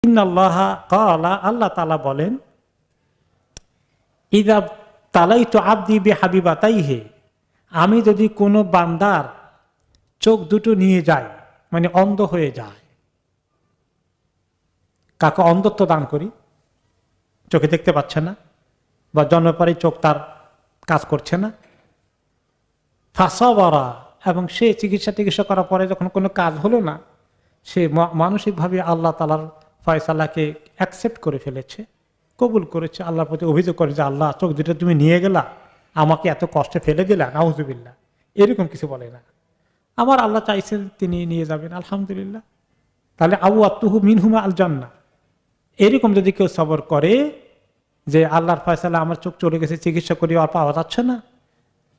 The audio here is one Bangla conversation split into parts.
ইন্নাল্লাহা ক্বালা, আল্লাহ তাআলা বলেন, ইযা তালাইতু আবদি বিহাবিবাতাইহি, আমি যদি কোনো বান্দার চোখ দুটো নিয়ে যাই, মানে অন্ধ হয়ে যায়, কাকে অন্ধত্ব দান করি, চোখে দেখতে পাচ্ছে না বা জন্মের পরে চোখ তার কাজ করছে না, ফাসাবারা, এবং সে চিকিৎসা করার পরে যখন কোনো কাজ হলো না, সে মানসিকভাবে আল্লাহ তাআলার ফয়সালাকে অ্যাকসেপ্ট করে ফেলেছে, কবুল করেছে, আল্লাহর প্রতি অভিযোগ করে যে আল্লাহ চোখ দুটো তুমি নিয়ে গেলা, আমাকে এত কষ্টে ফেলে দিলা, নাউজুবিল্লাহ, এরকম কিছু বলে না। আমার আল্লাহ চাইছেন তিনি নিয়ে যাবেন, আলহামদুলিল্লাহ। তাহলে আবু আত্তুহু মিনহুমা আল জান্নাহ, এরকম যদি কেউ সবর করে যে আল্লাহর ফয়সালা আমার চোখ চলে গেছে, চিকিৎসা করি আর পাওয়া যাচ্ছে না,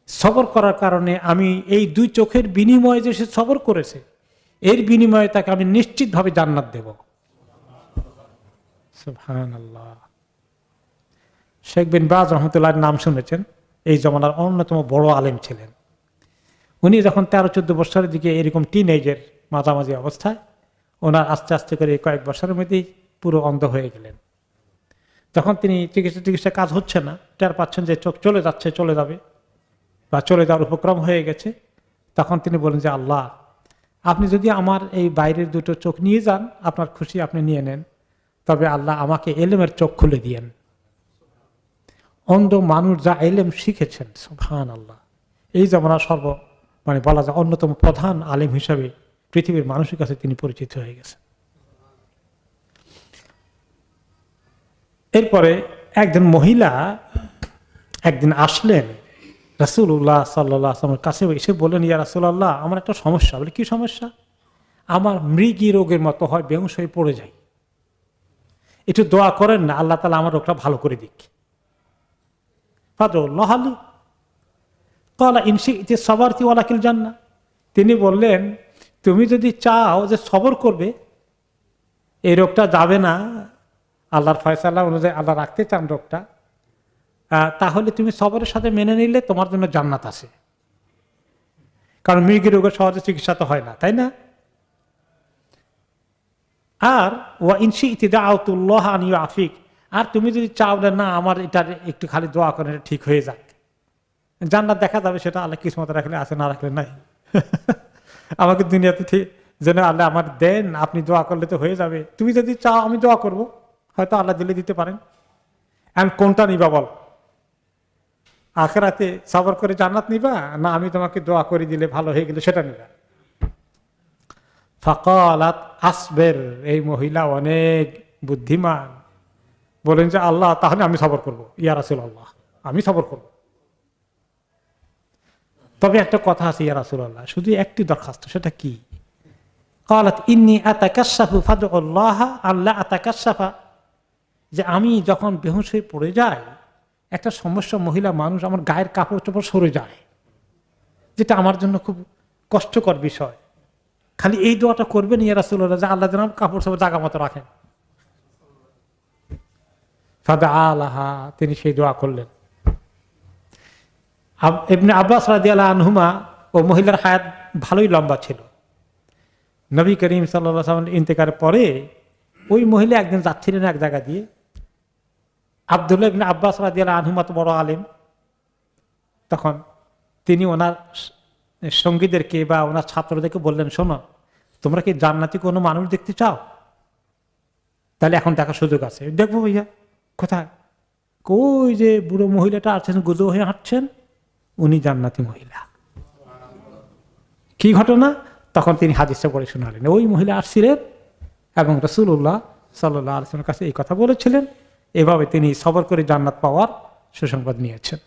সবর করার কারণে আমি এই দুই চোখের বিনিময়ে যে সে সবর করেছে, এর বিনিময়ে তাকে আমি নিশ্চিতভাবে জান্নাত দেব। সুবহানাল্লাহ। শেখ বিন বাজ রহমতুল্লাহর নাম শুনেছেন, এই জমানার অন্যতম বড় আলেম ছিলেন। উনি যখন 13-14 বছরের দিকে এরকম টিনেজের মাঝামাঝি অবস্থায়, ওনার আস্তে আস্তে করে কয়েক বছরের মধ্যেই পুরো অন্ধ হয়ে গেলেন। যখন তিনি চিকিৎসা কাজ হচ্ছে না, টের পাচ্ছেন যে চোখ চলে যাচ্ছে, চলে যাবে বা চলে যাওয়ার উপক্রম হয়ে গেছে, তখন তিনি বলেন যে আল্লাহ, আপনি যদি আমার এই বাইরের দুটো চোখ নিয়ে যান, আপনার খুশি আপনি নিয়ে নেন, তবে আল্লাহ আমাকে এলেমের চোখ খুলে দিয়েন। অন্ধ মানুষ যা এলেম শিখেছেন, সুবহানাল্লাহ, এই জমানার মানে বলা যায় অন্যতম প্রধান আলেম হিসাবে পৃথিবীর মানুষের কাছে তিনি পরিচিত হয়ে গেছেন। এরপরে একজন মহিলা একদিন আসলেন রাসূলুল্লাহ সাল্লাল্লাহু আলাইহি ওয়াসাল্লামের কাছে, এসে বললেন, ইয়া রাসূলুল্লাহ, আমার একটা সমস্যা। বলে, কি সমস্যা? আমার মৃগী রোগের মতো হয়, বেহুশ হয়ে পড়ে যাই, একটু দোয়া করেন না, আল্লাহ তাআলা আমার রোগটা ভালো করে দিক। ফাদুল্লাহ আলী ক্বালা ইন শি'তি সাবারতি ওয়া লাকিল জান্নাহ, তিনি বললেন, তুমি যদি চাও যে সবর করবে, এই রোগটা যাবে না, আল্লাহর ফয়সালা অনুযায়ী আল্লাহ রাখতে চান রোগটা, তাহলে তুমি সবরের সাথে মেনে নিলে তোমার জন্য জান্নাত আছে। কারণ মৃগী রোগের সহজে চিকিৎসা তো হয় না, তাই না? আর ওয়া ইন শি'তি দাআউতুল্লাহ আন ইউআফিক, আর তুমি যদি চাও না আমার এটা একটু খালি দোয়া করেন এটা ঠিক হয়ে যাক, জান্নাত দেখা যাবে, সেটা আল্লাহ কিসমতে রাখলে আছে, না রাখলে নাই। আমাকে দুনিয়াতে ঠিক যেন আল্লাহ আমার দেন, আপনি দোয়া করলে তো হয়ে যাবে, তুমি যদি চাও আমি দোয়া করব, হয়তো আল্লাহ দিলে দিতে পারেন। এখন কোনটা নিবা বল? আখিরাতে সবর করে জান্নাত নিবা, না আমি তোমাকে দোয়া করে দিলে ভালো হয়ে গেলে সেটা নিবা? ফাকালাত আসবের, এই মহিলা অনেক বুদ্ধিমান, বলেন যে আল্লাহ তাহলে আমি সবর করব, ইয়া রাসূলুল্লাহ আমি সবর করব, তবে একটা কথা আছে ইয়া রাসূলুল্লাহ, শুধু একটি দরখাস্ত, সেটা কি? ক্বালাত ইন্নী আতাকাশাফু ফাদউল্লাহ আল্লাহ আতাকাশাফা, যে আমি যখন বেহুশ হয়ে পড়ে যাই, একটা সমস্যা মহিলা মানুষ আমার গায়ের কাপড় চোপড় সরে যায়, যেটা আমার জন্য খুব কষ্টকর বিষয়, খালি এই দোয়াটা করবেন ইয়া রাসূলুল্লাহ, যে আল্লাহ যেন কাপড় চোপড় জায়গা মতো রাখেন। ফাদআলাহা, তিনি সেই দোয়া করলেন। ইবনে আব্বাস রাদিয়াল্লাহু আনহুমা, ও মহিলার হায়াত ভালোই লম্বা ছিল। নবী করিম সাল্লাল্লাহু আলাইহি ওয়াসাল্লাম ইন্তেকারের পরে ওই মহিলা একদিন যাচ্ছিলেন এক জায়গা দিয়ে, আব্দুল্লাহ ইবনে আব্বাস রাদিয়াল্লাহু আনহুমা তো বড় আলেম, তখন তিনি ওনার সঙ্গীদেরকে বা ওনার ছাত্রদেরকে বললেন, শোনো, তোমরা কি জান্নাতি কোনো মানুষ দেখতে চাও? তাহলে এখন দেখার সুযোগ আছে। দেখবো ভাইয়া, কোথায়? কই যে বুড়ো মহিলাটা আছেন, গুজো হয়ে হাঁটছেন, উনি জান্নাতি মহিলা। কি ঘটনা? তখন তিনি হাদিসটা পড়ে শোনালেন, ওই মহিলা আসছিলেন এবং রাসূলুল্লাহ সাল্লাল্লাহু আলাইহি ওয়াসাল্লামের কাছে এই কথা বলেছিলেন, এভাবে তিনি সবর করে জান্নাত পাওয়ার সুসংবাদ নিয়েছেন।